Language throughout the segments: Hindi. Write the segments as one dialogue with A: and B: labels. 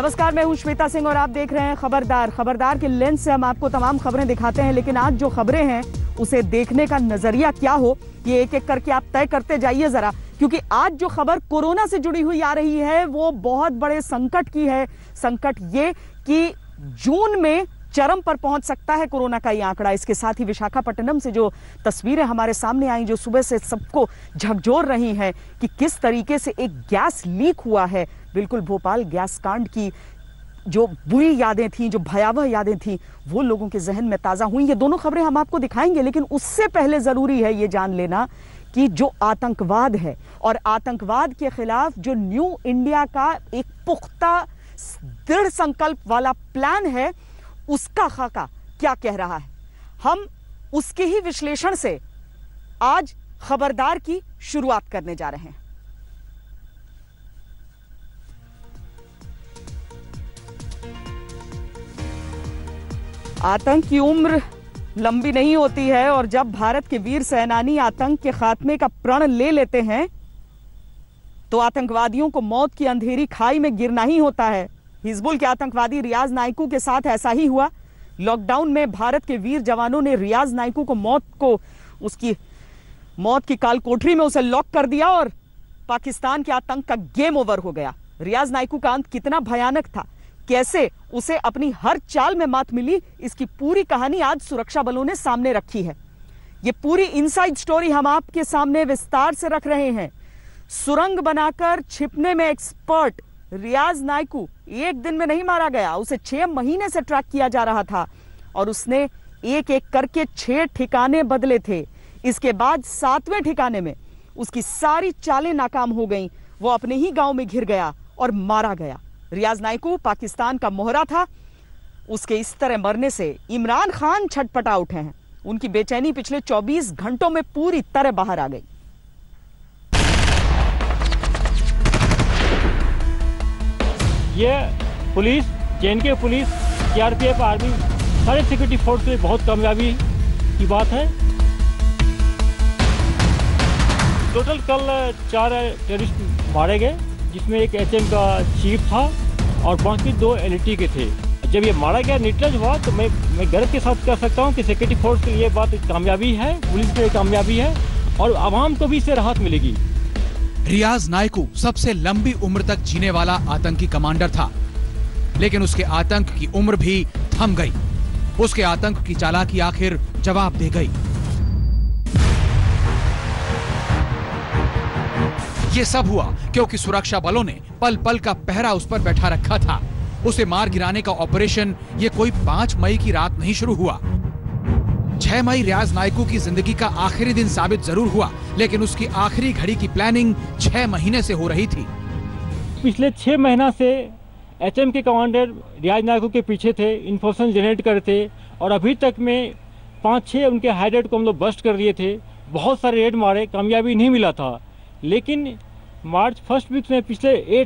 A: नमस्कार, मैं हूं श्वेता सिंह और आप देख रहे हैं खबरदार। खबरदार के लेंस से हम आपको तमाम खबरें दिखाते हैं, लेकिन आज जो खबरें हैं उसे देखने का नजरिया क्या हो, ये एक एक करके आप तय करते जाइए जरा, क्योंकि आज जो खबर कोरोना से जुड़ी हुई आ रही है वो बहुत बड़े संकट की है। संकट ये कि जून में चरम पर पहुंच सकता है कोरोना का ये आंकड़ा। इसके साथ ही विशाखापट्टनम से जो तस्वीरें हमारे सामने आई, जो सुबह से सबको झकझोर रही हैं कि किस तरीके से एक गैस लीक हुआ है। बिल्कुल भोपाल गैस कांड की जो बुरी यादें थीं, जो भयावह यादें थीं, वो लोगों के जहन में ताज़ा हुई। ये दोनों खबरें हम आपको दिखाएंगे, लेकिन उससे पहले ज़रूरी है ये जान लेना कि जो आतंकवाद है और आतंकवाद के खिलाफ जो न्यू इंडिया का एक पुख्ता दृढ़ संकल्प वाला प्लान है, उसका खाका क्या कह रहा है, हम उसके ही विश्लेषण से आज खबरदार की शुरुआत करने जा रहे हैं। आतंक की उम्र लंबी नहीं होती है और जब भारत के वीर सेनानी आतंक के खात्मे का प्रण ले लेते हैं तो आतंकवादियों को मौत की अंधेरी खाई में गिरना ही होता है। हिजबुल के आतंकवादी रियाज नाइकू के साथ ऐसा ही हुआ। लॉकडाउन में भारत के वीर जवानों ने रियाज नाइकू को उसकी मौत की काल कोठरी में उसे लॉक कर दिया और पाकिस्तान के आतंक का गेम ओवर हो गया। रियाज नाइकू का अंत कितना भयानक था, कैसे उसे अपनी हर चाल में मात मिली, इसकी पूरी कहानी आज सुरक्षा बलों ने सामने रखी है। ये पूरी इनसाइड स्टोरी हम आपके सामने विस्तार से रख रहे हैं। सुरंग बनाकर छिपने में एक्सपर्ट रियाज नाइकू एक दिन में नहीं मारा गया, उसे 6 महीने से ट्रैक किया जा रहा था और उसने एक एक करके 6 ठिकाने बदले थे। इसके बाद 7वें ठिकाने में उसकी सारी चालें नाकाम हो गईं। वो अपने ही गांव में घिर गया और मारा गया। रियाज नाइकू पाकिस्तान का मोहरा था। उसके इस तरह मरने से इमरान खान छटपटा उठे हैं। उनकी बेचैनी पिछले 24 घंटों में पूरी तरह बाहर आ गई।
B: ये police, JNK police, CRPF, army, सारे सिक्योरिटी फोर्स में बहुत कामयाबी की बात है। टोटल कल 4 टेररिस्ट मारे गए, जिसमें एक एचएम का चीफ था और बाकी 2 एलटी के थे। जब ये मारा गया, न्यूट्रल हुआ, तो मैं गर्व के साथ कह सकता हूँ कि सिक्योरिटी फोर्स के लिए बात कामयाबी है, पुलिस के लिए कामयाबी है और आवाम को भी इससे राहत मिलेगी।
C: रियाज नाइकू सबसे लंबी उम्र तक जीने वाला आतंकी कमांडर था, लेकिन उसके आतंक की उम्र भी थम गई। उसके आतंक की चालाकी आखिर जवाब दे गई। ये सब हुआ क्योंकि सुरक्षा बलों ने पल पल का पहरा उस पर बैठा रखा था। उसे मार गिराने का ऑपरेशन ये कोई 5 मई की रात नहीं शुरू हुआ। 6 मई रियाज नाइकू की जिंदगी का आखिरी दिन साबित जरूर हुआ, लेकिन उसकी आखिरी घड़ी की प्लानिंग 6 महीने से हो रही थी।
B: पिछले 6 महीना से एचएम के कमांडर रियाज नाइकू के पीछे थे, इन्फॉर्मेशन जनरेट करते और अभी तक में 5-6 उनके हाइडेड को हम लोग बस्ट कर दिए थे। बहुत सारे रेड मारे, कामयाबी नहीं मिला था, लेकिन मार्च फर्स्ट वीक में पिछले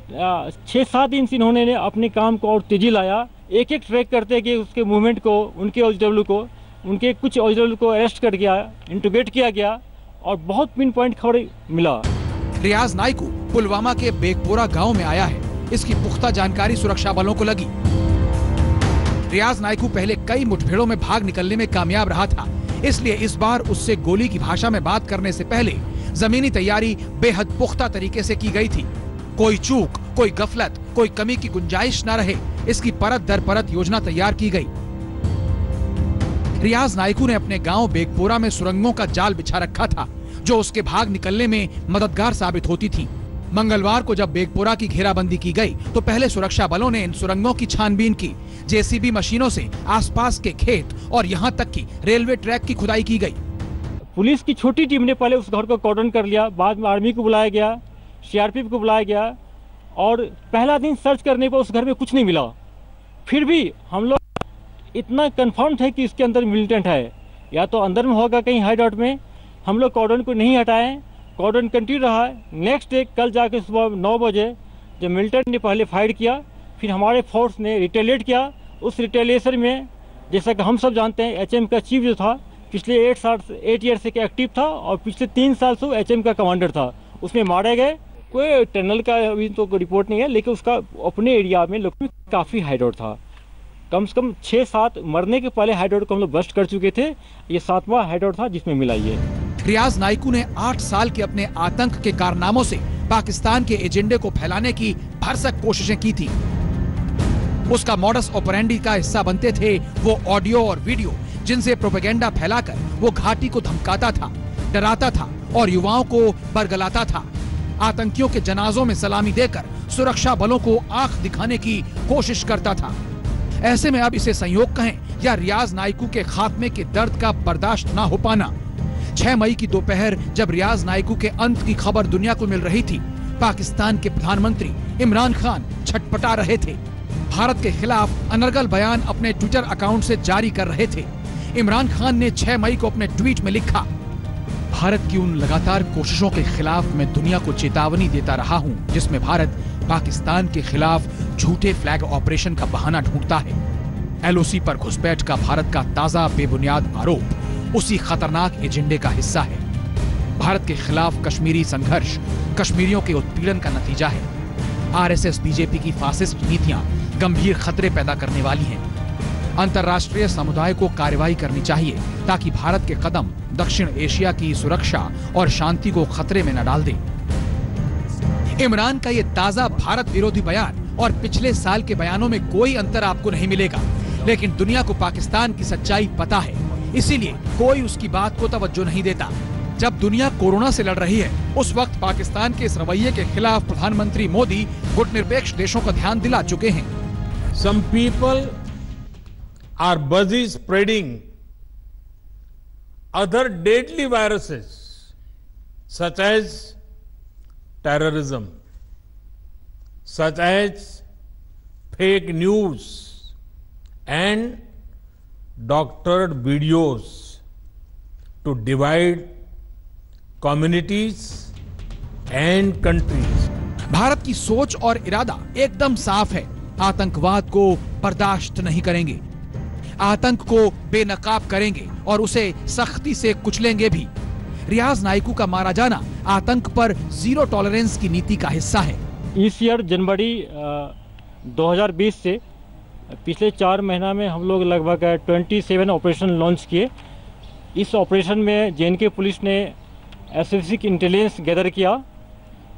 B: 6-7 दिन से इन्होंने अपने काम को और तेजी लाया। एक एक ट्रैक करते कि उसके मूवमेंट को, उनके ओएसडब्ल्यू को, उनके कुछ ओएसडब्ल्यू को अरेस्ट कर गया, इंट्रोगेट किया गया और बहुत पिन पॉइंट खबर मिला।
C: रियाज नाइकू पुलवामा के बेगपोरा गांव में आया है। इसकी पुख्ता जानकारी सुरक्षा बलों को लगी। रियाज नाइकू पहले कई मुठभेड़ों में भाग निकलने में कामयाब रहा था, इसलिए इस बार उससे गोली की भाषा में बात करने से पहले जमीनी तैयारी बेहद पुख्ता तरीके से की गई थी। कोई चूक, कोई गफलत, कोई कमी की गुंजाइश न रहे, इसकी परत दर परत योजना तैयार की गई। रियाज नाइकू ने अपने गांव बेगपोरा में सुरंगों का जाल बिछा रखा था, जो उसके भाग निकलने में मददगार साबित होती थी। मंगलवार को जब बेगपोरा की घेराबंदी की गई तो पहले सुरक्षा बलों ने इन सुरंगों की छानबीन की। जेसीबी मशीनों से आसपास के खेत और यहाँ तक कि रेलवे ट्रैक की खुदाई की गई।
B: पुलिस की छोटी टीम ने पहले उस घर को कॉर्डन कर लिया, बाद में आर्मी को बुलाया गया, सीआरपीएफ को बुलाया गया और पहला दिन सर्च करने पर उस घर में कुछ नहीं मिला। फिर भी हम लोग इतना कंफर्म थे कि इसके अंदर मिलिटेंट है, या तो अंदर में होगा कहीं हाइड आउट में। हम लोग कॉर्डन को नहीं हटाएं, कॉर्डन कंटिन्यू रहा। नेक्स्ट डे कल जाके सुबह 9 बजे जब मिलिटेंट ने पहले फायर किया, फिर हमारे फोर्स ने रिटेलिएट किया। उस रिटेलिएशन में जैसा कि हम सब जानते हैं, एचएम का चीफ जो था पिछले 8 ईयर से एक्टिव था और पिछले 3 साल से एचएम का कमांडर था। उसमें मारे गए कोई टनल का अभी तो कोई रिपोर्ट नहीं है, लेकिन उसका अपने एरिया में लोग में काफ़ी हाइडआउट था। कम से कम 6-7 मरने के पहले हाइडआउट को हम लोग बस्ट कर चुके थे। ये 7वां हाइडआउट था जिसमें मिला ये।
C: रियाज नाइकू ने 8 साल के अपने आतंक के कारनामों से पाकिस्तान के एजेंडे को फैलाने की भरसक कोशिशें की थी। उसका मॉडस ऑपरेंडी का हिस्सा बनते थे वो ऑडियो और वीडियो जिनसे प्रोपेगेंडा फैलाकर वो घाटी को धमकाता था, डराता था और युवाओं को बरगलाता था। आतंकियों के जनाजों में सलामी देकर सुरक्षा बलों को आंख दिखाने की कोशिश करता था। ऐसे में अब इसे संयोग कहें या रियाज नाइकू के खात्मे के दर्द का बर्दाश्त ना हो पाना, 6 मई की दोपहर जब रियाज नाइकू के अंत की खबर दुनिया को मिल रही थी, पाकिस्तान के प्रधानमंत्री इमरान खान छटपटा रहे थे। भारत के खिलाफ अनर्गल बयान अपने ट्विटर अकाउंट से जारी कर रहे थे। इमरान खान ने 6 मई को अपने ट्वीट में लिखा, भारत की उन लगातार कोशिशों के खिलाफ मैं दुनिया को चेतावनी देता रहा हूं, जिसमें भारत पाकिस्तान के खिलाफ झूठे फ्लैग ऑपरेशन का बहाना ढूंढता है। एलओसी पर घुसपैठ का भारत का ताजा बेबुनियाद आरोप उसी खतरनाक एजेंडे का हिस्सा है। भारत के खिलाफ कश्मीरी संघर्ष कश्मीरियों के उत्पीड़न का नतीजा है। आरएसएस बीजेपी की फासिस्ट नीतियां गंभीर खतरे पैदा करने वाली हैं। अंतर्राष्ट्रीय समुदाय को कार्रवाई करनी चाहिए ताकि भारत के कदम दक्षिण एशिया की सुरक्षा और शांति को खतरे में न डाल दे। इमरान का ये ताजा भारत विरोधी बयान और पिछले साल के बयानों में कोई अंतर आपको नहीं मिलेगा, लेकिन दुनिया को पाकिस्तान की सच्चाई पता है, इसीलिए कोई उसकी बात को तवज्जो नहीं देता। जब दुनिया कोरोना से लड़ रही है, उस वक्त पाकिस्तान के इस रवैये के खिलाफ प्रधानमंत्री मोदी गुटनिरपेक्ष देशों का ध्यान दिला चुके हैं।
D: Some people are busy spreading other deadly viruses such as terrorism, such as fake news and doctored videos to divide communities and countries.
C: Bharat की सोच और इरादा एकदम साफ है, आतंकवाद को बर्दाश्त नहीं करेंगे, आतंक को बेनकाब करेंगे और उसे सख्ती से कुचलेंगे भी। रियाज नाइकू का मारा जाना आतंक पर जीरो टॉलरेंस की नीति का हिस्सा है।
B: इस ईयर जनवरी 2020 से पिछले 4 महीना में हम लोग लगभग 27 ऑपरेशन लॉन्च किए। इस ऑपरेशन में जेएनके पुलिस ने एसएफसी की इंटेलिजेंस गैदर किया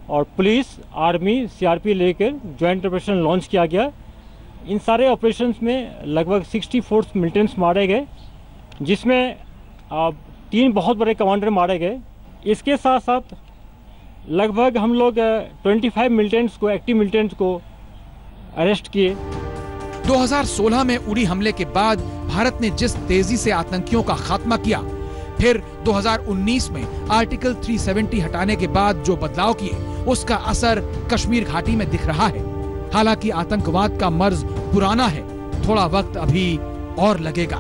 B: और पुलिस, आर्मी, सीआरपी लेकर ज्वाइंट ऑपरेशन लॉन्च किया गया। इन सारे ऑपरेशंस में लगभग 64 मिलिटेंट्स मारे गए, जिसमें 3 बहुत बड़े कमांडर मारे गए। इसके साथ साथ लगभग हम लोग 25 मिलिटेंट्स को, एक्टिव मिलिटेंट्स को अरेस्ट किए।
C: 2016 में उड़ी हमले के बाद भारत ने जिस तेजी से आतंकियों का खात्मा किया, फिर 2019 में आर्टिकल 370 हटाने के बाद जो बदलाव किए, उसका असर कश्मीर घाटी में दिख रहा है। हालांकि आतंकवाद का मर्ज पुराना है, थोड़ा वक्त अभी और लगेगा।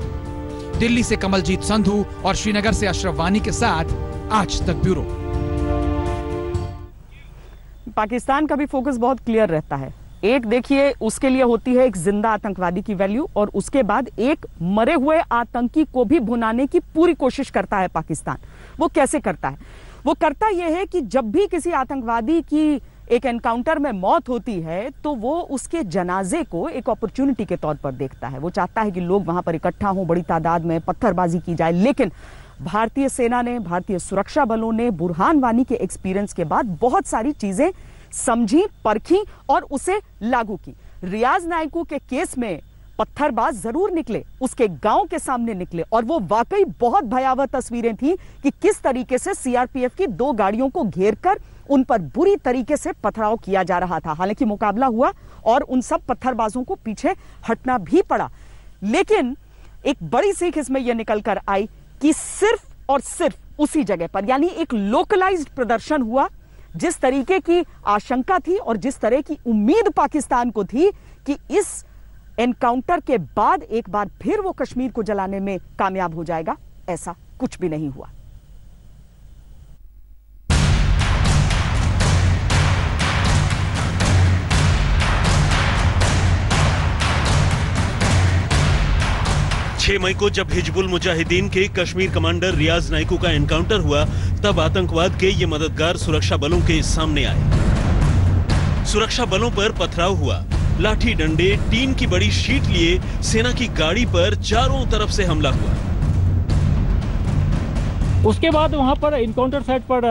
C: दिल्ली से कमलजीत संधू और श्रीनगर से अशरफ वानी के साथ आज तक ब्यूरो।
A: पाकिस्तान का भी फोकस बहुत क्लियर रहता है। एक देखिए, उसके लिए होती है एक जिंदा आतंकवादी की वैल्यू, और उसके बाद एक मरे हुए आतंकी को भी भुनाने की पूरी कोशिश करता है पाकिस्तान। वो कैसे करता है? वो करता यह है कि जब भी किसी आतंकवादी की एक एनकाउंटर में मौत होती है तो वो उसके जनाजे को एक अपॉर्चुनिटी के तौर पर देखता है। वो चाहता है कि लोग वहां पर इकट्ठा हों, बड़ी तादाद में पत्थरबाजी की जाए। लेकिन भारतीय सेना ने, भारतीय सुरक्षा बलों ने बुरहान वानी के एक्सपीरियंस के बाद बहुत सारी चीजें समझी, परखी और उसे लागू की। रियाज नाइकू के केस में पत्थरबाज जरूर निकले, उसके गांव के सामने निकले, और वो वाकई बहुत भयावह तस्वीरें थी कि किस तरीके से सीआरपीएफ की 2 गाड़ियों को घेरकर उन पर बुरी तरीके से पथराव किया जा रहा था। हालांकि मुकाबला हुआ और उन सब पत्थरबाजों को पीछे हटना भी पड़ा, लेकिन एक बड़ी सीख इसमें यह निकल कर आई कि सिर्फ और सिर्फ उसी जगह पर, यानी एक लोकलाइज्ड प्रदर्शन हुआ। जिस तरीके की आशंका थी और जिस तरह की उम्मीद पाकिस्तान को थी कि इस एनकाउंटर के बाद एक बार फिर वो कश्मीर को जलाने में कामयाब हो जाएगा, ऐसा कुछ भी नहीं हुआ।
E: छह मई को जब हिजबुल मुजाहिदीन के कश्मीर कमांडर रियाज नाइकू का एनकाउंटर हुआ, तब आतंकवाद के ये मददगार सुरक्षा बलों के सामने आए। सुरक्षा बलों पर पथराव हुआ। लाठी डंडे, टीन की बड़ी शीट लिए सेना की गाड़ी पर चारों तरफ से हमला हुआ।
B: उसके बाद वहां पर इनकाउंटर साइट पर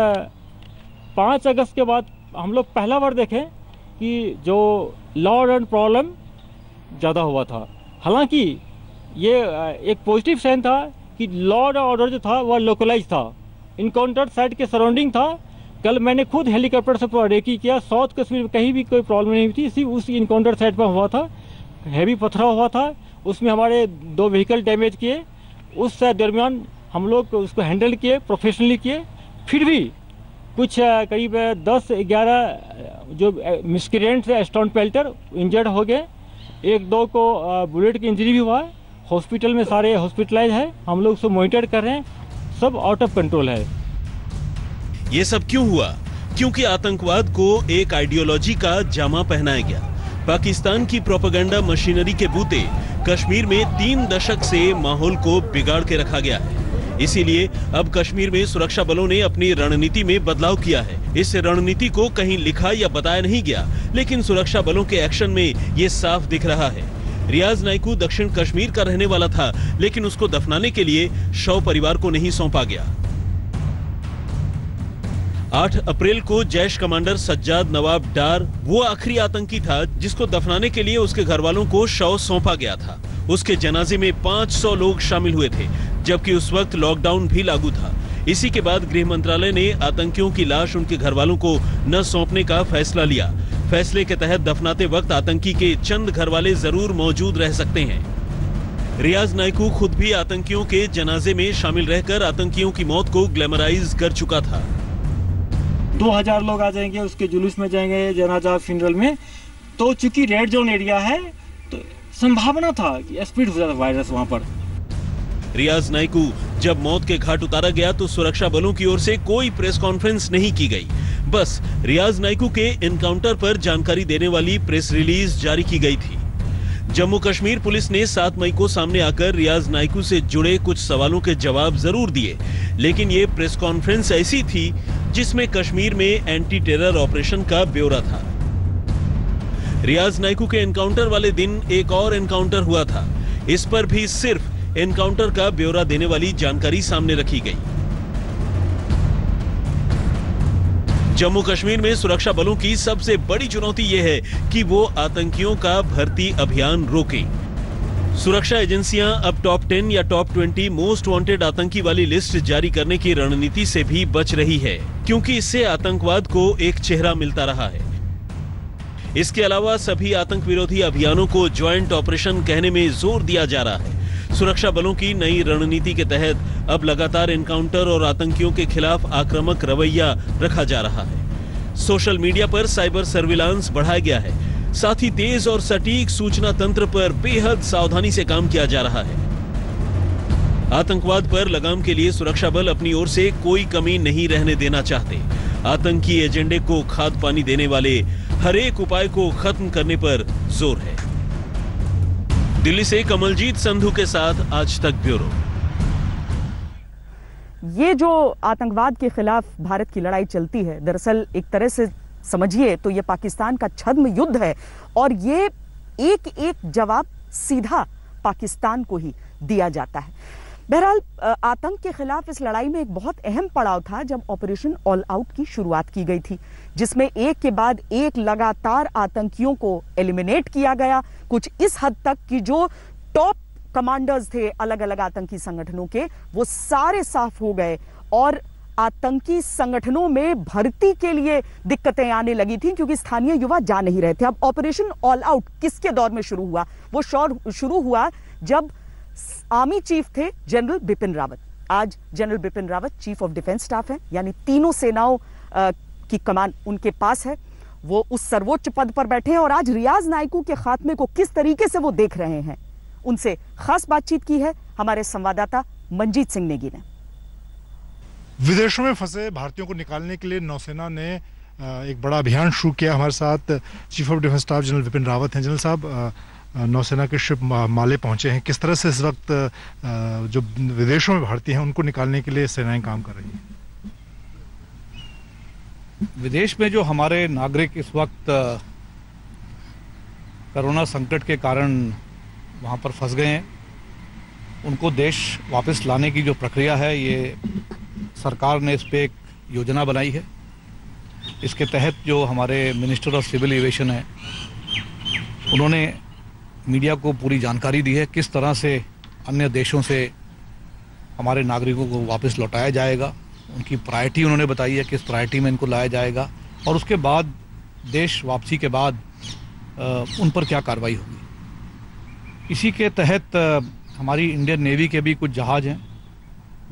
B: 5 अगस्त के बाद हम लोग पहला बार देखें कि जो लॉ एंड प्रॉब्लम ज़्यादा हुआ था। हालांकि ये एक पॉजिटिव साइन था कि लॉ एंड ऑर्डर जो था वह लोकलाइज था, इनकाउंटर साइट के सराउंडिंग था। कल मैंने खुद हेलीकॉप्टर से रेकी किया, साउथ कश्मीर में कहीं भी कोई प्रॉब्लम नहीं थी, सिर्फ उस इनकाउंटर साइट पर हुआ था। हैवी पथराव हुआ था, उसमें हमारे 2 व्हीकल डैमेज किए। उस दरमियान हम लोग उसको हैंडल किए, प्रोफेशनली किए। फिर भी कुछ करीब 10-11 जो मिस्क्रिएंट्स स्टोन पेल्टर इंजर्ड हो गए। 1-2 को बुलेट की इंजरी भी हुआ है। हॉस्पिटल में सारे हॉस्पिटलाइज है, हम लोग उसको मॉनिटर कर रहे हैं, सब आउट ऑफ कंट्रोल है।
E: ये सब क्यों हुआ? क्योंकि आतंकवाद को एक आइडियोलॉजी का जामा पहनाया गया। पाकिस्तान की प्रोपेगेंडा मशीनरी के बूते कश्मीर में 3 दशक से माहौल को बिगाड़ के रखा गया है। इसीलिए अब कश्मीर में सुरक्षा बलों ने अपनी रणनीति में बदलाव किया है। इस रणनीति को कहीं लिखा या बताया नहीं गया, लेकिन सुरक्षा बलों के एक्शन में ये साफ दिख रहा है। रियाज नाइकू दक्षिण कश्मीर का रहने वाला था, लेकिन उसको दफनाने के लिए शव परिवार को नहीं सौंपा गया। 8 अप्रैल को जैश कमांडर सज्जाद नवाब डार वो आखिरी आतंकी था जिसको दफनाने के लिए उसके घर वालों को शव सौंपा गया था। उसके जनाजे में 500 लोग शामिल हुए थे, जबकि उस वक्त लॉकडाउन भी लागू था। इसी के बाद गृह मंत्रालय ने आतंकियों की लाश उनके घर वालों को न सौंपने का फैसला लिया। फैसले के तहत दफनाते वक्त आतंकी के चंद घर वाले जरूर मौजूद रह सकते हैं। रियाज नाइकू खुद भी आतंकियों के जनाजे में शामिल रहकर आतंकियों की मौत को ग्लैमराइज कर चुका था।
B: 2000 लोग आ जाएंगे, उसके जुलूस में जाएंगे, जनाजा फ्यूनरल में। तो चूंकि रेड जोन एरिया है तो संभावना था कि स्प्रेड हो जाता वायरस वहां पर।
E: रियाज नाइकू जब मौत के घाट उतारा गया तो सुरक्षा बलों की ओर से कोई प्रेस कॉन्फ्रेंस नहीं की गई। बस रियाज नाइकू के एनकाउंटर पर जानकारी देने वाली प्रेस रिलीज जारी की गई थी। जम्मू कश्मीर पुलिस ने 7 मई को सामने आकर रियाज नाइकू से जुड़े कुछ सवालों के जवाब जरूर दिए, लेकिन ये प्रेस कॉन्फ्रेंस ऐसी थी जिसमें कश्मीर में एंटी टेरर ऑपरेशन का ब्यौरा था। रियाज नाइकू के एनकाउंटर वाले दिन एक और एनकाउंटर हुआ था। इस पर भी सिर्फ एनकाउंटर का ब्यौरा देने वाली जानकारी सामने रखी गई। जम्मू कश्मीर में सुरक्षा बलों की सबसे बड़ी चुनौती यह है कि वो आतंकियों का भर्ती अभियान रोकें। सुरक्षा एजेंसियां अब टॉप 10 या टॉप 20 मोस्ट वांटेड आतंकी वाली लिस्ट जारी करने की रणनीति से भी बच रही है, क्योंकि इससे आतंकवाद को एक चेहरा मिलता रहा है। इसके अलावा सभी आतंक विरोधी अभियानों को ज्वाइंट ऑपरेशन कहने में जोर दिया जा रहा है। सुरक्षा बलों की नई रणनीति के तहत अब लगातार एनकाउंटर और आतंकियों के खिलाफ आक्रामक रवैया रखा जा रहा है। सोशल मीडिया पर साइबर सर्विलांस बढ़ाया गया है। साथ ही तेज और सटीक सूचना तंत्र पर बेहद सावधानी से काम किया जा रहा है। आतंकवाद पर लगाम के लिए सुरक्षा बल अपनी ओर से कोई कमी नहीं रहने देना चाहते। आतंकी एजेंडे को खाद पानी देने वाले हर एक उपाय को खत्म करने पर जोर है। दिल्ली से कमलजीत संधू के साथ आज तक ब्यूरो।
A: ये जो आतंकवाद के खिलाफ भारत की लड़ाई चलती है, दरअसल एक तरह से समझिए तो ये पाकिस्तान का छद्म युद्ध है, और ये एक एक जवाब सीधा पाकिस्तान को ही दिया जाता है। बहरहाल आतंक के खिलाफ इस लड़ाई में एक बहुत अहम पड़ाव था जब ऑपरेशन ऑल आउट की शुरुआत की गई थी, जिसमें एक के बाद एक लगातार आतंकियों को एलिमिनेट किया गया। कुछ इस हद तक कि जो टॉप कमांडर्स थे अलग अलग आतंकी संगठनों के, वो सारे साफ हो गए और आतंकी संगठनों में भर्ती के लिए दिक्कतें आने लगी थी, क्योंकि स्थानीय युवा जा नहीं रहे थे। अब ऑपरेशन ऑल आउट किसके दौर में शुरू हुआ? वो शुरू हुआ जब आर्मी चीफ थे जनरल बिपिन रावत। आज general Bipin Rawat chief of defence staff है, यानी तीनों सेनाओं की कमान उनके पास है। वो उस सर्वोच्च पद पर बैठे हैं और आज रियाज नाइकू के खात्मे को किस तरीके से वो देख रहे हैं, उनसे खास बातचीत की है हमारे संवाददाता मंजीत सिंह नेगी ने।
F: विदेशों में फंसे भारतीयों को निकालने के लिए नौसेना ने एक बड़ा अभियान शुरू किया। हमारे साथ chief of defence staff general Bipin Rawat हैं। जनरल साहब, नौसेना के शिप माले पहुंचे हैं, किस तरह से इस वक्त जो विदेशों में भारतीय हैं उनको निकालने के लिए सेनाएं काम कर रही हैं?
G: विदेश में जो हमारे नागरिक इस वक्त कोरोना संकट के कारण वहाँ पर फंस गए हैं, उनको देश वापस लाने की जो प्रक्रिया है, ये सरकार ने इस पे एक योजना बनाई है। इसके तहत जो हमारे मिनिस्टर ऑफ सिविल एविएशन है, उन्होंने मीडिया को पूरी जानकारी दी है किस तरह से अन्य देशों से हमारे नागरिकों को वापस लौटाया जाएगा। उनकी प्रायोरिटी उन्होंने बताई है, किस प्रायोरिटी में इनको लाया जाएगा और उसके बाद देश वापसी के बाद उन पर क्या कार्रवाई होगी। इसी के तहत हमारी इंडियन नेवी के भी कुछ जहाज़ हैं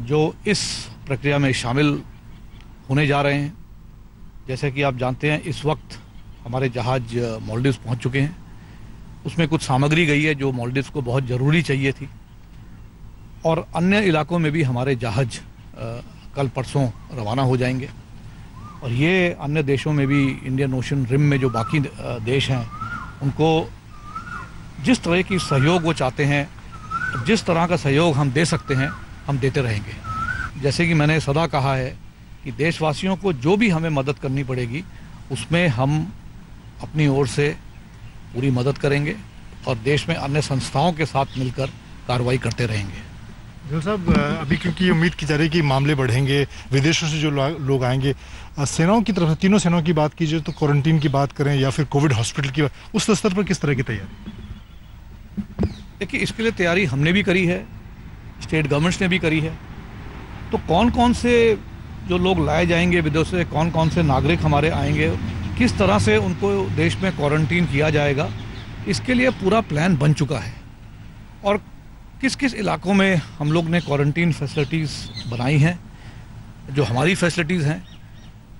G: जो इस प्रक्रिया में शामिल होने जा रहे हैं। जैसे कि आप जानते हैं, इस वक्त हमारे जहाज़ मालदीव्स पहुंच चुके हैं। उसमें कुछ सामग्री गई है जो मालदीव्स को बहुत ज़रूरी चाहिए थी और अन्य इलाकों में भी हमारे जहाज़ कल परसों रवाना हो जाएंगे और ये अन्य देशों में भी इंडियन ओशन रिम में जो बाकी देश हैं उनको जिस तरह की सहयोग वो चाहते हैं, जिस तरह का सहयोग हम दे सकते हैं, हम देते रहेंगे। जैसे कि मैंने सदा कहा है कि देशवासियों को जो भी हमें मदद करनी पड़ेगी उसमें हम अपनी ओर से पूरी मदद करेंगे और देश में अन्य संस्थाओं के साथ मिलकर कार्रवाई करते रहेंगे।
F: जनरल साहब, अभी क्योंकि उम्मीद की जा रही है कि मामले बढ़ेंगे, विदेशों से जो लोग आएंगे, सेनाओं की तरफ से, तीनों सेनाओं की बात कीजिए तो क्वारंटीन की बात करें या फिर कोविड हॉस्पिटल की, उस स्तर पर किस तरह की तैयारी?
G: देखिए, इसके लिए तैयारी हमने भी करी है, स्टेट गवर्नमेंट्स ने भी करी है। तो कौन कौन से जो लोग लाए जाएंगे विदेश से, कौन कौन से नागरिक हमारे आएंगे, किस तरह से उनको देश में क्वारंटीन किया जाएगा, इसके लिए पूरा प्लान बन चुका है और किस किस इलाकों में हम लोग ने क्वारंटीन फैसिलिटीज़ बनाई हैं। जो हमारी फैसिलिटीज़ हैं,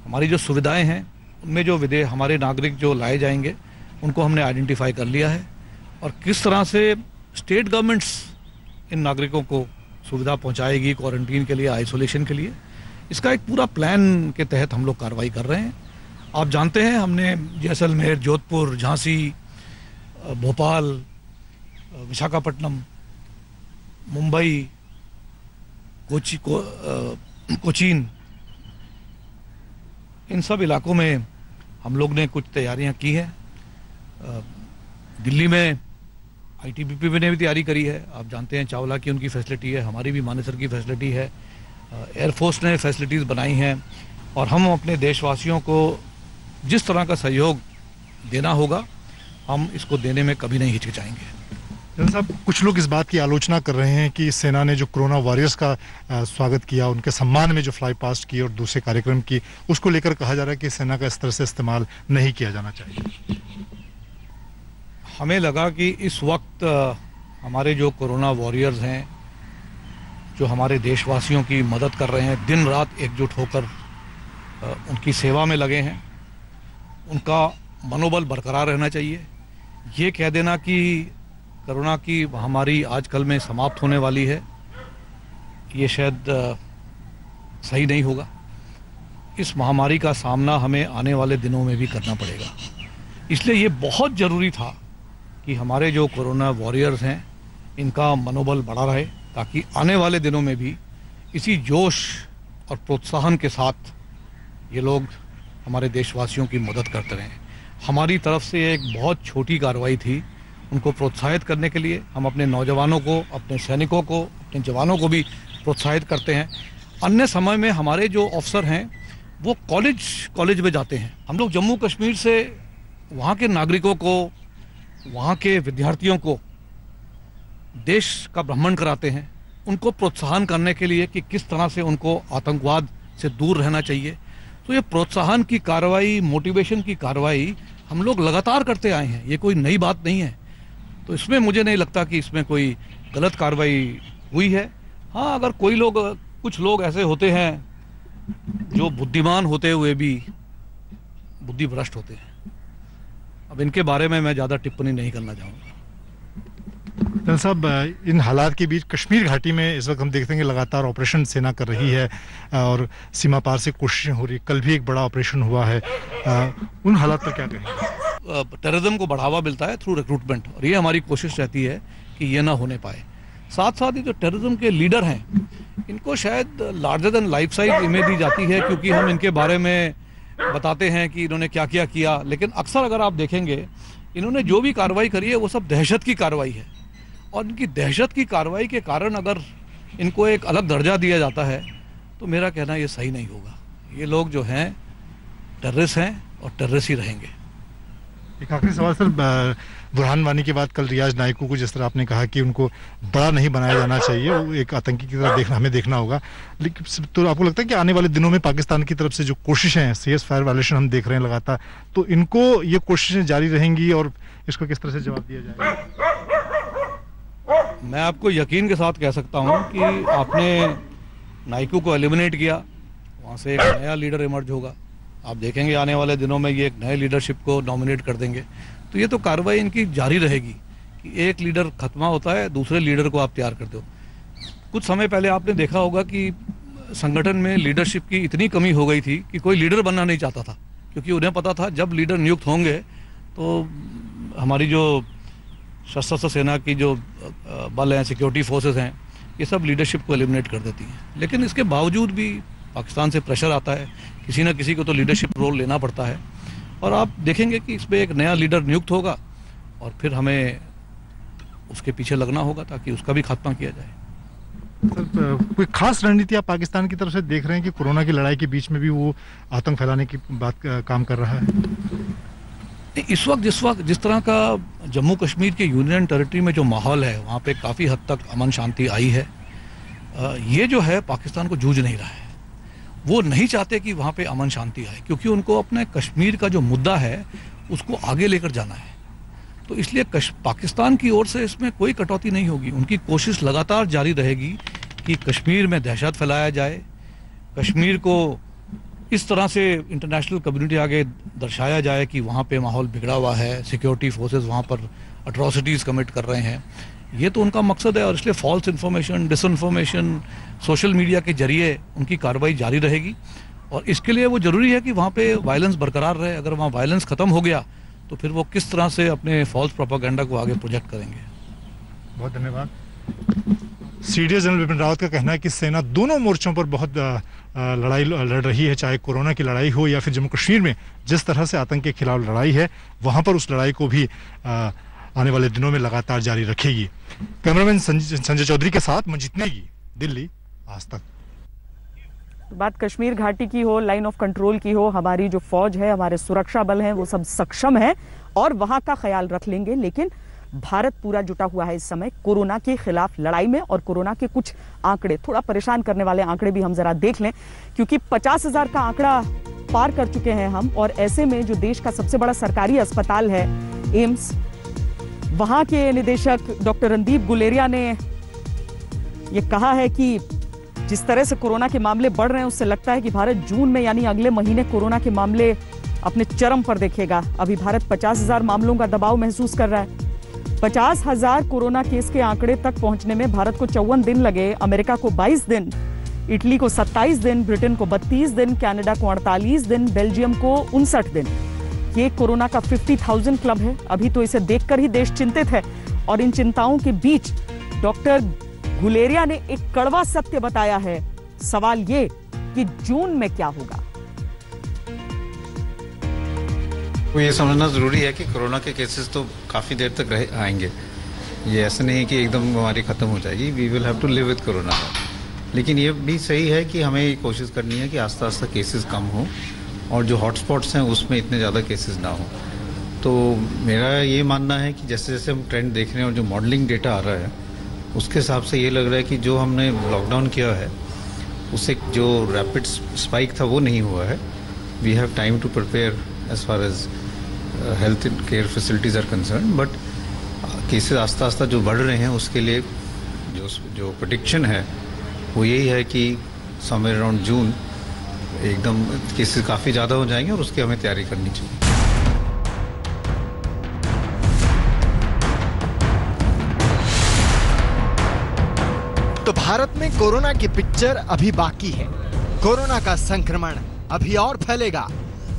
G: हमारी जो सुविधाएं हैं, उनमें जो हमारे नागरिक जो लाए जाएंगे उनको हमने आइडेंटिफाई कर लिया है और किस तरह से स्टेट गवर्नमेंट्स इन नागरिकों को सुविधा पहुंचाएगी क्वारंटीन के लिए, आइसोलेशन के लिए, इसका एक पूरा प्लान के तहत हम लोग कार्रवाई कर रहे हैं। आप जानते हैं, हमने जैसलमेर, जोधपुर, झांसी, भोपाल, विशाखापट्टनम, मुंबई, कोचीन, इन सब इलाकों में हम लोग ने कुछ तैयारियां की हैं। दिल्ली में आईटीबीपी ने भी तैयारी करी है। आप जानते हैं चावला की उनकी फैसिलिटी है, हमारी भी मानेसर की फैसिलिटी है, एयरफोर्स ने फैसिलिटीज़ बनाई हैं और हम अपने देशवासियों को जिस तरह का सहयोग देना होगा हम इसको देने में कभी नहीं हिचकिचाएंगे।
F: जनरल साहब, कुछ लोग इस बात की आलोचना कर रहे हैं कि सेना ने जो कोरोना वॉरियर्स का स्वागत किया, उनके सम्मान में जो फ्लाई पास्ट की और दूसरे कार्यक्रम की, उसको लेकर कहा जा रहा है कि सेना का इस तरह से इस्तेमाल नहीं किया जाना चाहिए।
G: हमें लगा कि इस वक्त हमारे जो कोरोना वॉरियर्स हैं, जो हमारे देशवासियों की मदद कर रहे हैं, दिन रात एकजुट होकर उनकी सेवा में लगे हैं, उनका मनोबल बरकरार रहना चाहिए। ये कह देना कि कोरोना की महामारी आजकल में समाप्त होने वाली है, ये शायद सही नहीं होगा। इस महामारी का सामना हमें आने वाले दिनों में भी करना पड़ेगा। इसलिए ये बहुत ज़रूरी था कि हमारे जो कोरोना वॉरियर्स हैं, इनका मनोबल बढ़ा रहे ताकि आने वाले दिनों में भी इसी जोश और प्रोत्साहन के साथ ये लोग हमारे देशवासियों की मदद करते रहें। हमारी तरफ से एक बहुत छोटी कार्रवाई थी, उनको प्रोत्साहित करने के लिए हम अपने नौजवानों को, अपने सैनिकों को, अपने जवानों को भी प्रोत्साहित करते हैं। अन्य समय में हमारे जो अफसर हैं वो कॉलेज में जाते हैं। हम लोग जम्मू कश्मीर से वहाँ के नागरिकों को, वहाँ के विद्यार्थियों को देश का भ्रमण कराते हैं, उनको प्रोत्साहन करने के लिए कि किस तरह से उनको आतंकवाद से दूर रहना चाहिए। तो ये प्रोत्साहन की कार्रवाई, मोटिवेशन की कार्रवाई हम लोग लगातार करते आए हैं, ये कोई नई बात नहीं है। तो इसमें मुझे नहीं लगता कि इसमें कोई गलत कार्रवाई हुई है। हाँ, अगर कुछ लोग ऐसे होते हैं जो बुद्धिमान होते हुए भी बुद्धिभ्रष्ट होते हैं, अब इनके बारे में मैं ज़्यादा टिप्पणी नहीं करना चाहूँगा।
F: जनरल साहब, इन हालात के बीच कश्मीर घाटी में इस वक्त हम देखते हैं कि लगातार ऑपरेशन सेना कर रही है और सीमा पार से कोशिशें हो रही। कल भी एक बड़ा ऑपरेशन हुआ है, उन हालात पर क्या कहेंगे?
G: टेररिज्म को बढ़ावा मिलता है थ्रू रिक्रूटमेंट और ये हमारी कोशिश रहती है कि ये ना होने पाए। साथ साथ ही जो टेररिज्म के लीडर हैं, इनको शायद larger than life size image दी जाती है क्योंकि हम इनके बारे में बताते हैं कि इन्होंने क्या क्या किया, लेकिन अक्सर अगर आप देखेंगे इन्होंने जो भी कार्रवाई करी है वो सब दहशत की कार्रवाई है। और इनकी दहशत की कार्रवाई के कारण अगर इनको एक अलग दर्जा दिया जाता है तो मेरा कहना ये सही नहीं होगा। ये लोग जो हैं टेररिस्ट हैं और टेररिस्ट ही रहेंगे।
F: एक आखिरी सवाल सर, बुरहान वानी के बाद कल रियाज नाइकू को जिस तरह आपने कहा कि उनको बड़ा नहीं बनाया जाना चाहिए, वो एक आतंकी की तरह हमें देखना होगा, लेकिन तो आपको लगता है कि आने वाले दिनों में पाकिस्तान की तरफ से जो कोशिशें हैं, सीज फायर वायलेशन हम देख रहे हैं लगातार, तो इनको ये कोशिशें जारी रहेंगी और इसको किस तरह से जवाब दिया जाएगा?
G: मैं आपको यकीन के साथ कह सकता हूं कि आपने नाइकू को एलिमिनेट किया, वहां से एक नया लीडर इमर्ज होगा। आप देखेंगे आने वाले दिनों में ये एक नए लीडरशिप को नॉमिनेट कर देंगे। तो ये तो कार्रवाई इनकी जारी रहेगी कि एक लीडर खत्मा होता है, दूसरे लीडर को आप तैयार करते हो। कुछ समय पहले आपने देखा होगा कि संगठन में लीडरशिप की इतनी कमी हो गई थी कि कोई लीडर बनना नहीं चाहता था, क्योंकि उन्हें पता था जब लीडर नियुक्त होंगे तो हमारी जो सशस्त्र सेना की जो बल हैं, सिक्योरिटी फोर्सेस हैं, ये सब लीडरशिप को एलिमिनेट कर देती हैं। लेकिन इसके बावजूद भी पाकिस्तान से प्रेशर आता है, किसी ना किसी को तो लीडरशिप रोल लेना पड़ता है। और आप देखेंगे कि इसमें एक नया लीडर नियुक्त होगा और फिर हमें उसके पीछे लगना होगा ताकि उसका भी खात्मा किया जाए।
F: सर, कोई खास रणनीति आप पाकिस्तान की तरफ से देख रहे हैं कि कोरोना की लड़ाई के बीच में भी वो आतंक फैलाने की बात काम कर रहा है?
G: इस वक्त जिस तरह का जम्मू कश्मीर के यूनियन टेरिटरी में जो माहौल है, वहाँ पे काफ़ी हद तक अमन शांति आई है। ये जो है पाकिस्तान को जूझ नहीं रहा है। वो नहीं चाहते कि वहाँ पे अमन शांति आए, क्योंकि उनको अपने कश्मीर का जो मुद्दा है उसको आगे लेकर जाना है। तो इसलिए पाकिस्तान की ओर से इसमें कोई कटौती नहीं होगी। उनकी कोशिश लगातार जारी रहेगी कि कश्मीर में दहशत फैलाया जाए, कश्मीर को इस तरह से इंटरनेशनल कम्युनिटी आगे दर्शाया जाए कि वहाँ पे माहौल बिगड़ा हुआ है, सिक्योरिटी फोर्सेस वहाँ पर अट्रॉसिटीज़ कमिट कर रहे हैं। ये तो उनका मकसद है और इसलिए false information, disinformation, social media के जरिए उनकी कार्रवाई जारी रहेगी। और इसके लिए वो ज़रूरी है कि वहाँ पे वायलेंस बरकरार रहे। अगर वहाँ वायलेंस ख़त्म हो गया तो फिर वो किस तरह से अपने फॉल्स प्रोपेगेंडा को आगे प्रोजेक्ट करेंगे।
F: बहुत धन्यवाद। सीडीएस जनरल विपिन रावत का कहना है कि सेना दोनों मोर्चों पर बहुत लड़ाई लड़ रही है, चाहे कोरोना की लड़ाई हो या फिर जम्मू कश्मीर में जिस तरह से आतंक के खिलाफ लड़ाई है, वहां पर उस लड़ाई को भी आने वाले दिनों में लगातार जारी रखेगी। कैमरामैन संजय चौधरी के साथ मंजीत नेगी, दिल्ली, आज तक।
A: बात कश्मीर घाटी की हो, लाइन ऑफ कंट्रोल की हो, हमारी जो फौज है, हमारे सुरक्षा बल हैं, वो सब सक्षम है और वहां का ख्याल रख लेंगे। लेकिन भारत पूरा जुटा हुआ है इस समय कोरोना के खिलाफ लड़ाई में। और कोरोना के कुछ आंकड़े, थोड़ा परेशान करने वाले आंकड़े भी हम जरा देख लें, क्योंकि 50,000 का आंकड़ा पार कर चुके हैं हम। और ऐसे में जो देश का सबसे बड़ा सरकारी अस्पताल है एम्स, वहां के निदेशक डॉक्टर रणदीप गुलेरिया ने यह कहा है कि जिस तरह से कोरोना के मामले बढ़ रहे हैं, उससे लगता है कि भारत जून में यानी अगले महीने कोरोना के मामले अपने चरम पर देखेगा। अभी भारत 50,000 मामलों का दबाव महसूस कर रहा है। 50,000 कोरोना केस के आंकड़े तक पहुंचने में भारत को 54 दिन लगे, अमेरिका को 22 दिन, इटली को 27 दिन, ब्रिटेन को 32 दिन, कनाडा को 48 दिन, बेल्जियम को 59 दिन। ये कोरोना का 50,000 क्लब है। अभी तो इसे देखकर ही देश चिंतित है। और इन चिंताओं के बीच डॉक्टर गुलेरिया ने एक कड़वा सत्य बताया है। सवाल ये कि जून में क्या होगा।
H: तो ये समझना ज़रूरी है कि कोरोना के केसेस तो काफ़ी देर तक आएंगे। ये ऐसा नहीं है कि एकदम बीमारी ख़त्म हो जाएगी। We will have to live with corona. लेकिन ये भी सही है कि हमें ये कोशिश करनी है कि आस्ता आस्ता केसेस कम हो और जो हॉटस्पॉट्स हैं उसमें इतने ज़्यादा केसेस ना हो। तो मेरा ये मानना है कि जैसे जैसे हम ट्रेंड देख रहे हैं और जो मॉडलिंग डेटा आ रहा है, उसके हिसाब से ये लग रहा है कि जो हमने लॉकडाउन किया है उससे जो रैपिड स्पाइक था वो नहीं हुआ है। We have time to prepare as far as health care facilities are concern, but cases आस्ता आस्ता जो बढ़ रहे हैं उसके लिए जो प्रेडिक्शन है वो यही है कि समवेयर अराउंड जून एकदम केसेस काफ़ी ज़्यादा हो जाएंगे और उसकी हमें तैयारी करनी चाहिए।
I: तो भारत में कोरोना की पिक्चर अभी बाकी है। कोरोना का संक्रमण अभी और फैलेगा।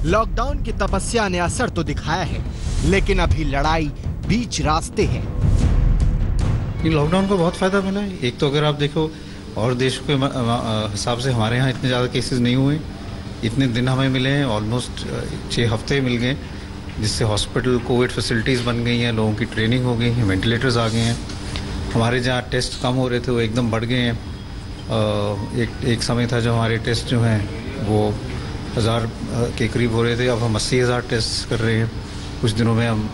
I: लॉकडाउन की तपस्या ने असर तो दिखाया है, लेकिन अभी लड़ाई बीच रास्ते है।
H: लॉकडाउन का बहुत फायदा मिला है। एक तो अगर आप देखो और देशों के हिसाब से हमारे यहाँ इतने ज़्यादा केसेस नहीं हुए, इतने दिन हमें मिले हैं, ऑलमोस्ट 6 हफ्ते मिल गए, जिससे हॉस्पिटल कोविड फैसिलिटीज़ बन गई हैं, लोगों की ट्रेनिंग हो गई है, वेंटिलेटर्स आ गए हैं। हमारे जहाँ टेस्ट कम हो रहे थे वो एकदम बढ़ गए हैं। एक समय था जब हमारे टेस्ट जो हैं वो 1000 के करीब हो रहे थे, अब हम 80,000 टेस्ट कर रहे हैं। कुछ दिनों में हम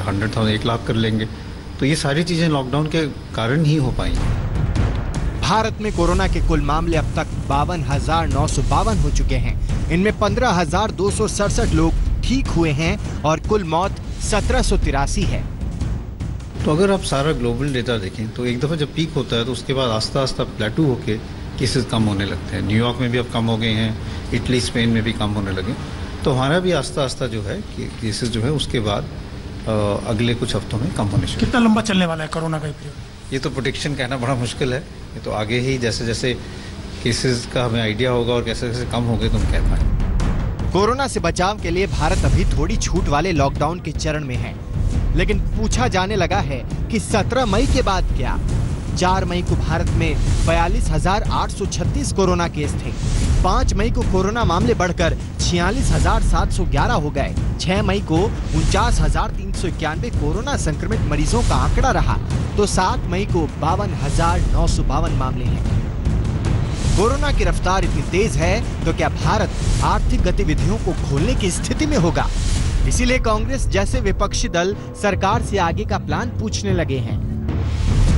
H: 100,000 1 लाख कर लेंगे। तो ये सारी चीज़ें लॉकडाउन के कारण ही हो पाई।
I: भारत में कोरोना के कुल मामले अब तक 52,952 हो चुके हैं। इनमें 15,267 लोग ठीक हुए हैं और कुल मौत 1783 है।
H: तो अगर आप सारा ग्लोबल डेटा देखें तो एक दफ़ा जब पीक होता है तो उसके बाद आस्ता आस्ता प्लेटू होके केसेस कम होने लगते हैं। न्यूयॉर्क में भी अब कम हो गए हैं, इटली स्पेन में भी कम होने लगे। तो हमारा भी आस्ता आस्ता जो है केसेस जो है उसके बाद अगले कुछ हफ्तों में कम होने शुरू।
J: कितना लंबा चलने वाला है कोरोना का पीरियड?
H: ये तो प्रेडिक्शन कहना बड़ा मुश्किल है। ये तो आगे ही जैसे जैसे केसेस का हमें आइडिया होगा और कैसे कैसे कम होंगे तो हम कह पाएंगे।
I: कोरोना से बचाव के लिए भारत अभी थोड़ी छूट वाले लॉकडाउन के चरण में है, लेकिन पूछा जाने लगा है कि 17 मई के बाद क्या। 4 मई को भारत में 42,836 कोरोना केस थे। 5 मई को कोरोना मामले बढ़कर 46,711 हो गए। 6 मई को 49,391 कोरोना संक्रमित मरीजों का आंकड़ा रहा, तो 7 मई को 52,952 मामले हैं। कोरोना की रफ्तार इतनी तेज है तो क्या भारत आर्थिक गतिविधियों को खोलने की स्थिति में होगा? इसीलिए कांग्रेस जैसे विपक्षी दल सरकार से आगे का प्लान पूछने लगे हैं।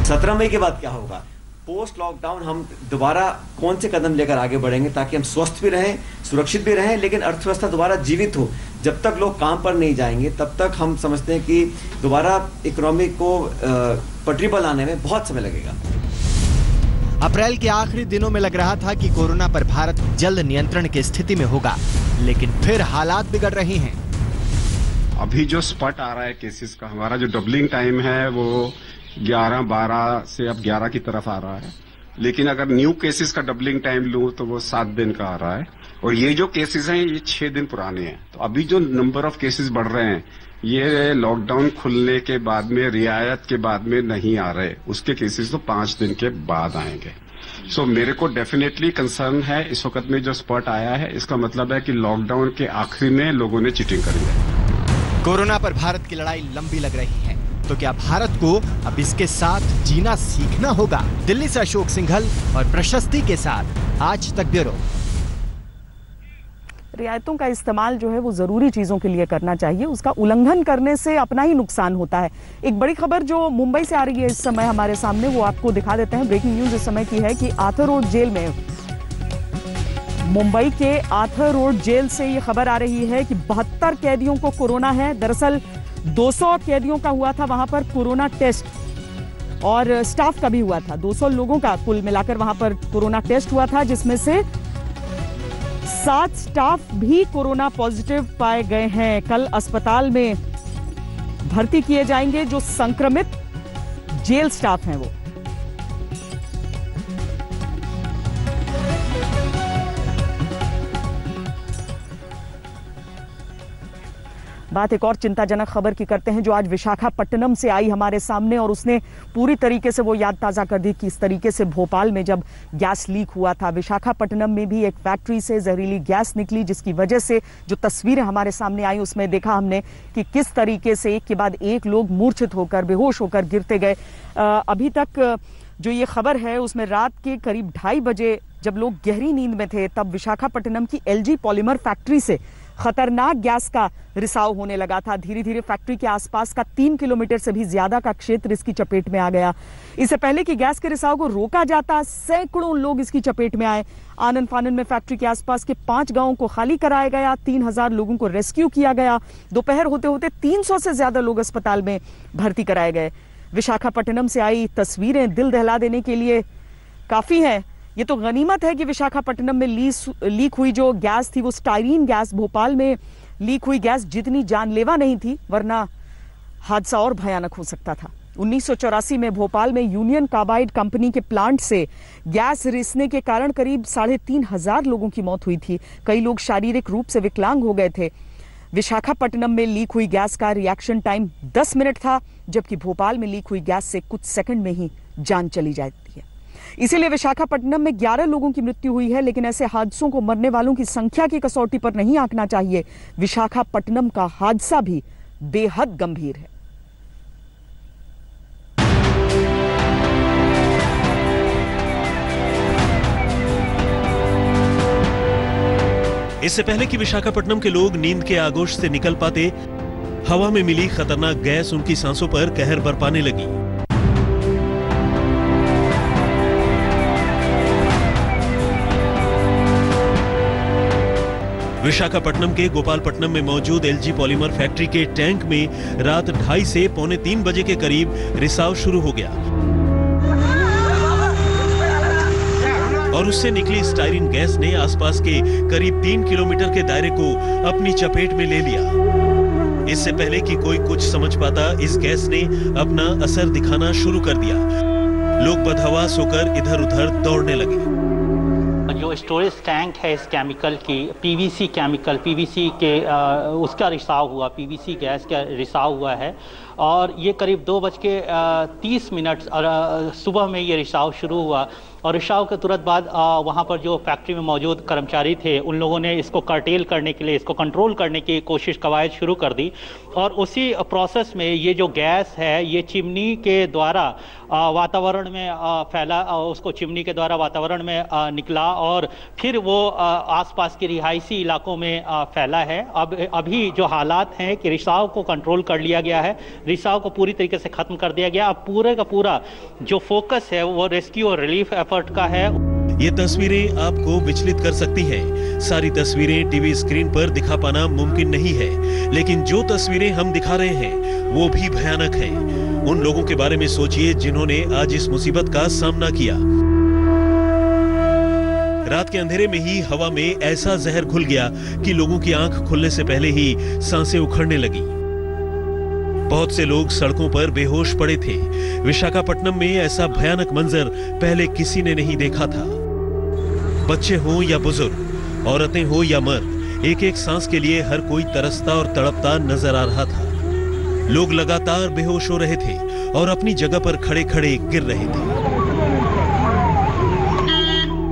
K: 17 मई के बाद क्या होगा? पोस्ट लॉकडाउन हम दोबारा कौन से कदम लेकर आगे बढ़ेंगे ताकि हम स्वस्थ भी रहें, सुरक्षित भी रहें, लेकिन अर्थव्यवस्था दोबारा जीवित हो। जब तक लोग काम पर नहीं जाएंगे तब तक हम समझते हैं कि दोबारा इकोनॉमी को पटरी पर लाने में बहुत समय लगेगा।
I: अप्रैल के आखिरी दिनों में लग रहा था कि कोरोना पर भारत जल्द नियंत्रण की स्थिति में होगा, लेकिन फिर हालात बिगड़ रहे हैं।
L: अभी जो स्पट आ रहा है केसेस का, हमारा जो डबलिंग टाइम है वो 11-12 से अब 11 की तरफ आ रहा है। लेकिन अगर न्यू केसेस का डबलिंग टाइम लूं तो वो 7 दिन का आ रहा है, और ये जो केसेस हैं ये 6 दिन पुराने हैं। तो अभी जो नंबर ऑफ केसेस बढ़ रहे हैं ये लॉकडाउन खुलने के बाद में, रियायत के बाद में नहीं आ रहे। उसके केसेस तो 5 दिन के बाद आएंगे। सो मेरे को डेफिनेटली कंसर्न है इस वक्त में जो स्पॉट आया है, इसका मतलब है कि लॉकडाउन के आखिरी में लोगों ने चीटिंग करी है।
I: कोरोना पर भारत की लड़ाई लंबी लग रही है, तो क्या भारत को अब इसके साथ जीना सीखना होगा? दिल्ली से अशोक सिंघल और प्रशस्ति के साथ आज तक ब्यूरो।
A: रियायतों का इस्तेमाल जो है वो ज़रूरी चीज़ों के लिए करना चाहिए, उसका उल्लंघन करने से अपना ही नुकसान होता है। एक बड़ी खबर जो मुंबई से आ रही है इस समय हमारे सामने, वो आपको दिखा देते हैं। ब्रेकिंग न्यूज़ इस समय की है कि आर्थर रोड जेल में, मुंबई के आर्थर रोड जेल से ये खबर आ रही है कि 72 कैदियों को कोरोना है। दरअसल 200 कैदियों का हुआ था वहां पर कोरोना टेस्ट, और स्टाफ का भी हुआ था। 200 लोगों का कुल मिलाकर वहां पर कोरोना टेस्ट हुआ था, जिसमें से 7 स्टाफ भी कोरोना पॉजिटिव पाए गए हैं। कल अस्पताल में भर्ती किए जाएंगे जो संक्रमित जेल स्टाफ हैं वो। बात एक और चिंताजनक खबर की करते हैं जो आज विशाखापट्टनम से आई हमारे सामने, और उसने पूरी तरीके से वो याद ताज़ा कर दी कि इस तरीके से भोपाल में जब गैस लीक हुआ था। विशाखापट्टनम में भी एक फैक्ट्री से जहरीली गैस निकली, जिसकी वजह से जो तस्वीरें हमारे सामने आई उसमें देखा हमने कि किस तरीके से एक के बाद एक लोग मूर्छित होकर, बेहोश होकर गिरते गए। अभी तक जो ये खबर है उसमें रात के करीब 2:30 बजे जब लोग गहरी नींद में थे तब विशाखापट्टनम की LG पॉलीमर फैक्ट्री से खतरनाक गैस का रिसाव होने लगा था। धीरे धीरे फैक्ट्री के आसपास का 3 किलोमीटर से भी ज्यादा का क्षेत्र इसकी चपेट में आ गया। इससे पहले कि गैस के रिसाव को रोका जाता, सैकड़ों लोग इसकी चपेट में आए। आनन फानन में फैक्ट्री के आसपास के 5 गांवों को खाली कराया गया, 3000 लोगों को रेस्क्यू किया गया। दोपहर होते होते 300 से ज्यादा लोग अस्पताल में भर्ती कराए गए। विशाखापट्टनम से आई तस्वीरें दिल दहला देने के लिए काफी हैं। ये तो गनीमत है कि विशाखापट्टनम में लीक हुई जो गैस थी वो स्टाइरीन गैस, भोपाल में लीक हुई गैस जितनी जानलेवा नहीं थी, वरना हादसा और भयानक हो सकता था। 1984 में भोपाल में यूनियन कार्बाइड कंपनी के प्लांट से गैस रिसने के कारण करीब 3500 लोगों की मौत हुई थी। कई लोग शारीरिक रूप से विकलांग हो गए थे। विशाखापट्टनम में लीक हुई गैस का रिएक्शन टाइम 10 मिनट था, जबकि भोपाल में लीक हुई गैस से कुछ सेकंड में ही जान चली जाती है। इसीलिए विशाखापट्टनम में 11 लोगों की मृत्यु हुई है, लेकिन ऐसे हादसों को मरने वालों की संख्या की कसौटी पर नहीं आंकना चाहिए। विशाखापट्टनम का हादसा भी बेहद गंभीर है।
E: इससे पहले कि विशाखापट्टनम के लोग नींद के आगोश से निकल पाते, हवा में मिली खतरनाक गैस उनकी सांसों पर कहर बरपाने लगी। विशाखापट्टनम के गोपालपट्टनम में मौजूद एलजी पॉलीमर फैक्ट्री के टैंक में रात 2:30 से 2:45 बजे के करीब रिसाव शुरू हो गया और उससे निकली स्टाइरिन गैस ने आसपास के करीब 3 किलोमीटर के दायरे को अपनी चपेट में ले लिया। इससे पहले कि कोई कुछ समझ पाता, इस गैस ने अपना असर दिखाना शुरू कर दिया। लोग बदहवास होकर इधर-उधर दौड़ने लगे।
J: जो स्टोरेज टैंक है इस केमिकल की, पीवीसी केमिकल, पीवीसी के उसका रिसाव हुआ, पीवीसी गैस का रिसाव हुआ है और ये करीब 2:30 सुबह में ये रिसाव शुरू हुआ और रिसाव के तुरंत बाद वहाँ पर जो फैक्ट्री में मौजूद कर्मचारी थे उन लोगों ने इसको कर्टेल करने के लिए, इसको कंट्रोल करने की कोशिश कवायद शुरू कर दी और उसी प्रोसेस में ये जो गैस है ये चिमनी के द्वारा वातावरण में फैला, उसको चिमनी के द्वारा वातावरण में निकला और फिर वो आसपास के रिहायशी इलाकों में फैला है। अब अभी जो हालात हैं कि रिसाव को कंट्रोल कर लिया गया है, रिसाव को पूरी तरीके से खत्म कर दिया गया। अब पूरे का पूरा जो फोकस है वो रेस्क्यू और रिलीफ एफर्ट का है।
E: ये तस्वीरें आपको विचलित कर सकती हैं। सारी तस्वीरें टीवी स्क्रीन पर दिखा पाना मुमकिन नहीं है, लेकिन जो तस्वीरें हम दिखा रहे हैं वो भी भयानक हैं। उन लोगों के बारे में सोचिए जिन्होंने आज इस मुसीबत का सामना किया। रात के अंधेरे में ही हवा में ऐसा जहर घुल गया कि लोगों की आंख खुलने से पहले ही सांसें उखड़ने लगी। बहुत से लोग सड़कों पर बेहोश पड़े थे। विशाखापट्टनम में ऐसा भयानक मंजर पहले किसी ने नहीं देखा था। बच्चे हों या बुजुर्ग, औरतें हो या मर्द, एक एक सांस के लिए हर कोई तरसता और तड़पता नजर आ रहा था। लोग लगातार बेहोश हो रहे थे और अपनी जगह पर खड़े खड़े गिर रहे थे।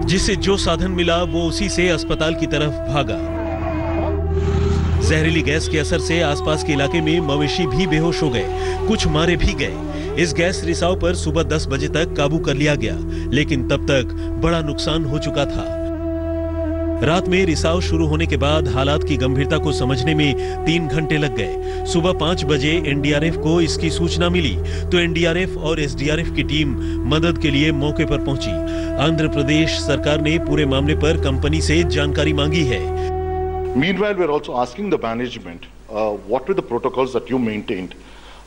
E: जिसे जो साधन मिला वो उसी से अस्पताल की तरफ भागा। जहरीली गैस के असर से आसपास के इलाके में मवेशी भी बेहोश हो गए, कुछ मारे भी गए। इस गैस रिसाव पर सुबह 10 बजे तक काबू कर लिया गया, लेकिन तब तक बड़ा नुकसान हो चुका था। रात में रिसाव शुरू होने के बाद हालात की गंभीरता को समझने में 3 घंटे लग गए। सुबह 5 बजे एनडीआरएफ को इसकी सूचना मिली तो एनडीआरएफ और एसडीआरएफ की टीम मदद के लिए मौके पर पहुंची। आंध्र प्रदेश सरकार ने पूरे मामले पर कंपनी से जानकारी मांगी है।
M: Meanwhile, we are also asking the management, what were the protocols that you maintained?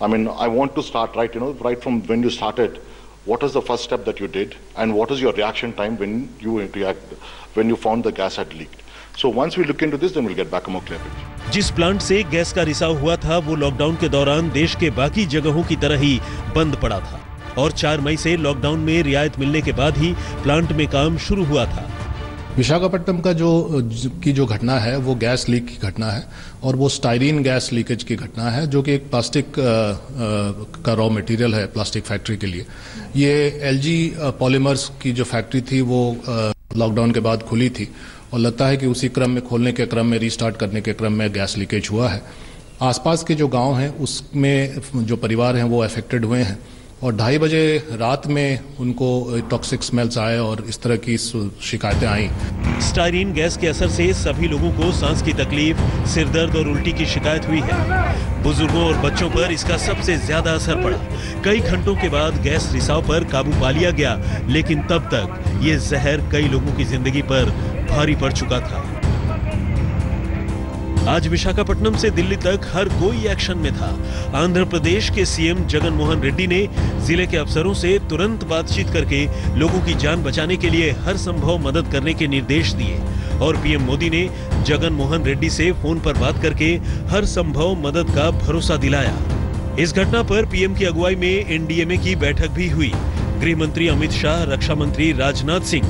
M: I mean, I want to start right from when you started. What was the first step that you did, and what was your reaction time when you found the gas had leaked? So once we look into this, then we'll get back a more clear picture.
E: जिस प्लांट से गैस का रिसाव हुआ था वो लॉकडाउन के दौरान देश के बाकी जगहों की तरह ही बंद पड़ा था और 4 मई से लॉकडाउन में रियायत मिलने के बाद ही प्लांट में काम शुरू हुआ था।
N: विशाखापट्टनम का जो घटना है वो गैस लीक की घटना है और वो स्टाइरीन गैस लीकेज की घटना है, जो कि एक प्लास्टिक का रॉ मटेरियल है प्लास्टिक फैक्ट्री के लिए। ये एलजी पॉलीमर्स की जो फैक्ट्री थी वो लॉकडाउन के बाद खुली थी और लगता है कि उसी क्रम में खोलने के क्रम में रीस्टार्ट करने के क्रम में गैस लीकेज हुआ है। आसपास के जो गांव हैं उसमें जो परिवार हैं वो अफेक्टेड हुए हैं और 2:30 बजे रात में उनको टॉक्सिक स्मेल्स आए और इस तरह की शिकायतें आई।
E: स्टाइरीन गैस के असर से सभी लोगों को सांस की तकलीफ, सिर दर्द और उल्टी की शिकायत हुई है। बुजुर्गों और बच्चों पर इसका सबसे ज्यादा असर पड़ा। कई घंटों के बाद गैस रिसाव पर काबू पा लिया गया, लेकिन तब तक ये जहर कई लोगों की जिंदगी पर भारी पड़ चुका था। आज विशाखापट्टनम से दिल्ली तक हर कोई एक्शन में था। आंध्र प्रदेश के सीएम जगन मोहन रेड्डी ने जिले के अफसरों से तुरंत बातचीत करके लोगों की जान बचाने के लिए हर संभव मदद करने के निर्देश दिए और पीएम मोदी ने जगन मोहन रेड्डी से फोन पर बात करके हर संभव मदद का भरोसा दिलाया। इस घटना पर पीएम की अगुवाई में एनडीएमए की बैठक भी हुई। गृह मंत्री अमित शाह, रक्षा मंत्री राजनाथ सिंह,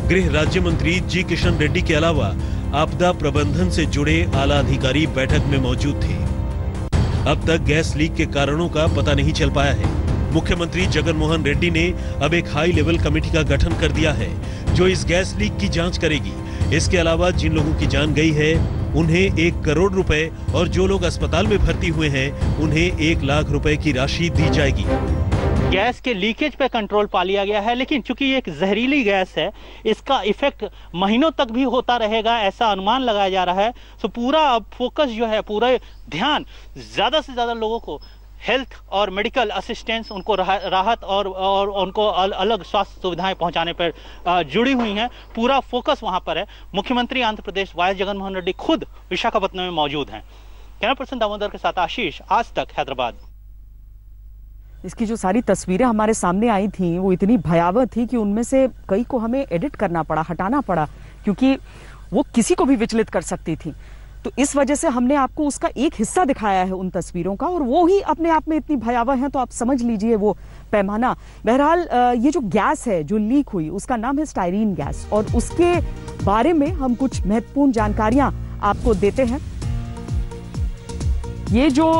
E: गृह राज्य मंत्री जी किशन रेड्डी के अलावा आपदा प्रबंधन से जुड़े आला अधिकारी बैठक में मौजूद थे। अब तक गैस लीक के कारणों का पता नहीं चल पाया है। मुख्यमंत्री जगन मोहन रेड्डी ने अब एक हाई लेवल कमेटी का गठन कर दिया है जो इस गैस लीक की जांच करेगी। इसके अलावा जिन लोगों की जान गई है उन्हें 1 करोड़ रुपए और जो लोग अस्पताल में भर्ती हुए हैं उन्हें 1 लाख रुपए की राशि दी जाएगी।
J: गैस के लीकेज पे कंट्रोल पा लिया गया है, लेकिन चूंकि ये एक जहरीली गैस है, इसका इफेक्ट महीनों तक भी होता रहेगा ऐसा अनुमान लगाया जा रहा है। तो पूरा फोकस जो है, पूरा ध्यान ज्यादा से ज्यादा लोगों को हेल्थ और मेडिकल असिस्टेंस, उनको राहत और उनको अलग स्वास्थ्य सुविधाएं पहुंचाने पर जुड़ी हुई हैं। पूरा फोकस वहां पर है। मुख्यमंत्री आंध्र प्रदेश वाई जगन मोहन रेड्डी खुद विशाखापट्टनम में मौजूद हैं। कैमरा पर्सन दामोदर के साथ आशीष, आज तक हैदराबाद।
A: इसकी जो सारी तस्वीरें हमारे सामने आई थी वो इतनी भयावह थी कि उनमें से कई को हमें एडिट करना पड़ा, हटाना पड़ा, क्योंकि वो किसी को भी विचलित कर सकती थी। तो इस वजह से हमने आपको उसका एक हिस्सा दिखाया है उन तस्वीरों का, और वो ही अपने आप में इतनी भयावह है, तो आप समझ लीजिए वो पैमाना। बहरहाल ये जो गैस है जो लीक हुई उसका नाम है स्टाइरीन गैस, और उसके बारे में हम कुछ महत्वपूर्ण जानकारियां आपको देते हैं। ये जो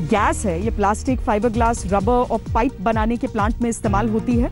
A: गैस है ये प्लास्टिक, फाइबरग्लास, रबर और पाइप बनाने के प्लांट में इस्तेमाल होती है।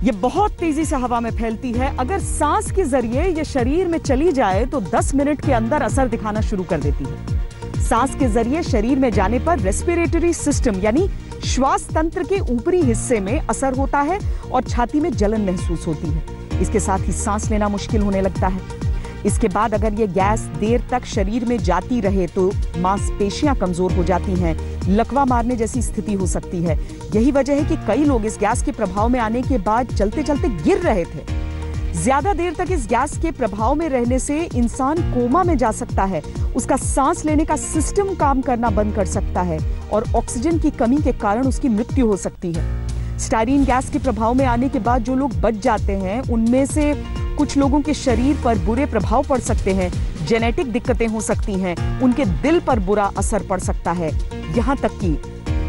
A: ये बहुत तेजी से हवा में फैलती है। अगर सांस के जरिए ये शरीर में चली जाए तो 10 मिनट के अंदर असर दिखाना शुरू कर देती है। सांस के जरिए शरीर में जाने पर रेस्पिरेटरी सिस्टम यानी श्वास तंत्र के ऊपरी हिस्से में असर होता है और छाती में जलन महसूस होती है। इसके साथ ही सांस लेना मुश्किल होने लगता है। इसके बाद अगर ये गैस देर तक शरीर में जाती रहे तो मांसपेशियां कमजोर हो जाती हैं, लकवा मारने जैसी स्थिति हो सकती है। यही वजह है कि कई लोग इस गैस के प्रभाव में आने के बाद चलते चलते गिर रहे थे। ज्यादा देर तक इस गैस के प्रभाव में रहने से इंसान कोमा में जा सकता है, उसका सांस लेने का सिस्टम काम करना बंद कर सकता है और ऑक्सीजन की कमी के कारण उसकी मृत्यु हो सकती है। स्टाइरीन गैस के प्रभाव में आने के बाद जो लोग बच जाते हैं उनमें से कुछ लोगों के शरीर पर बुरे प्रभाव पड़ सकते हैं, जेनेटिक दिक्कतें हो सकती हैं, उनके दिल पर बुरा असर पड़ सकता है, यहां तक कि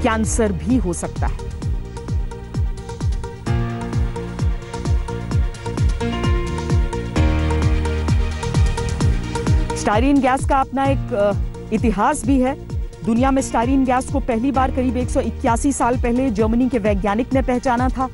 A: कैंसर भी हो सकता है। स्टाइरीन गैस का अपना एक इतिहास भी है। दुनिया में स्टाइरीन गैस को पहली बार करीब 181 साल पहले जर्मनी के वैज्ञानिक ने पहचाना था।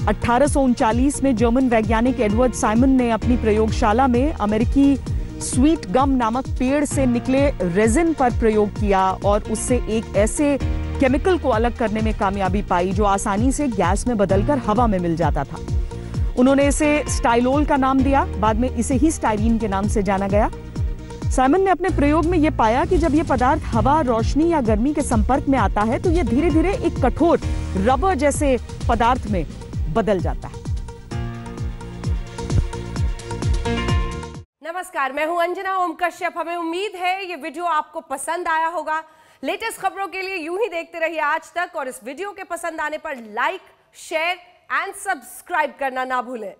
A: 1839 में जर्मन वैज्ञानिक एडवर्ड साइमन ने अपनी प्रयोगशाला में अमेरिकी स्वीट गम नामक पेड़ से निकले रेजिन पर प्रयोग किया और उससे एक ऐसे केमिकल को अलग करने में कामयाबी पाई जो आसानी से गैस में बदलकर हवा में मिल जाता था। उन्होंने इसे स्टाइलोल का नाम दिया, बाद में इसे ही स्टाइरीन के नाम से जाना गया। साइमन ने अपने प्रयोग में यह पाया कि जब यह पदार्थ हवा, रोशनी या गर्मी के संपर्क में आता है तो यह धीरे धीरे एक कठोर रबर जैसे पदार्थ में बदल जाता है।
O: नमस्कार, मैं हूं अंजना ओम कश्यप। हमें उम्मीद है ये वीडियो आपको पसंद आया होगा। लेटेस्ट खबरों के लिए यूं ही देखते रहिए आज तक, और इस वीडियो के पसंद आने पर लाइक, शेयर एंड सब्सक्राइब करना ना भूलें।